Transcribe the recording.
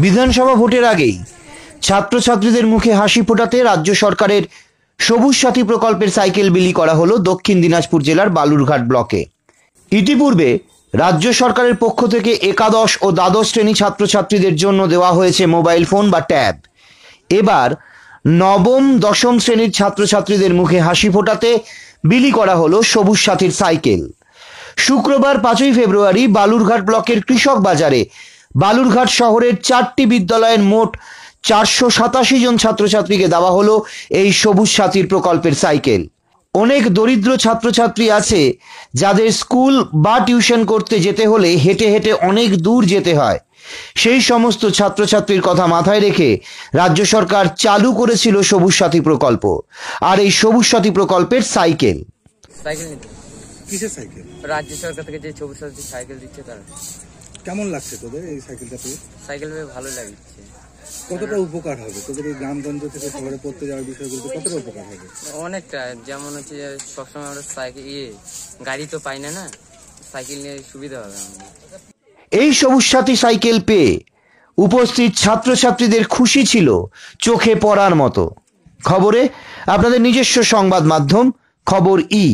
বিধানসভা ভোটের আগেই ছাত্রছাত্রীদের মুখে হাসি ফোটাতে রাজ্য সরকারের সবুজ সাথী প্রকল্পের সাইকেল বিলি করা হলো দক্ষিণ দিনাজপুর জেলার বালুরঘাট ব্লকে। ইতিপূর্বে রাজ্য সরকারের পক্ষ থেকে একাদশ ও দ্বাদশ শ্রেণী ছাত্রছাত্রীদের জন্য দেওয়া হয়েছে মোবাইল ফোন বা ট্যাব। এবার নবম দশম শ্রেণীর ছাত্রছাত্রীদের মুখে হাসি ফোটাতে বিলি করা হলো সবুজ সাথীর সাইকেল। শুক্রবার 5ই ফেব্রুয়ারি বালুরঘাট ব্লকের কৃষক বাজারে বালুরঘাট শহরের 4টি বিদ্যালয়ের মোট 487 জন ছাত্রছাত্রীকে দেওয়া হলো এই সবুজ সাথীর প্রকল্পের সাইকেল। অনেক দরিদ্র ছাত্রছাত্রী আছে যাদের স্কুল বা টিউশন করতে যেতে হলে হেঁটে হেঁটে অনেক দূর যেতে হয়। সেই সমস্ত ছাত্রছাত্রীর কথা মাথায় রেখে রাজ্য সরকার চালু করেছিল সবুজ সাথী প্রকল্প। আর এই সবুজ সাথী প্রকল্পের সাইকেল কিসের সাইকেল? রাজ্য সরকার থেকে যে সবুজ সাথী সাইকেল দিচ্ছে তার। কেমন লাগছে তোদের এই সাইকেলটা পেয়ে? সাইকেল পেয়ে ভালো লাগছে। কতটা উপকার হবে তোদের এই গ্রামগঞ্জ থেকে শহরে পড়তে যাওয়ার বিষয়গুলোতে? কতটা উপকার হবে? অনেকটা। যেমন হচ্ছে যে সবসময় আমরা সাইকেল গাড়ি তো পাই না, সাইকেল নিয়ে সুবিধা হবে আমাদের। এই সবুজ সাথী সাইকেল পেয়ে উপস্থিত ছাত্রছাত্রীদের খুশি ছিল চোখে পড়ার মতো। খবরে আপনাদের নিজস্ব সংবাদ মাধ্যম খবর ই।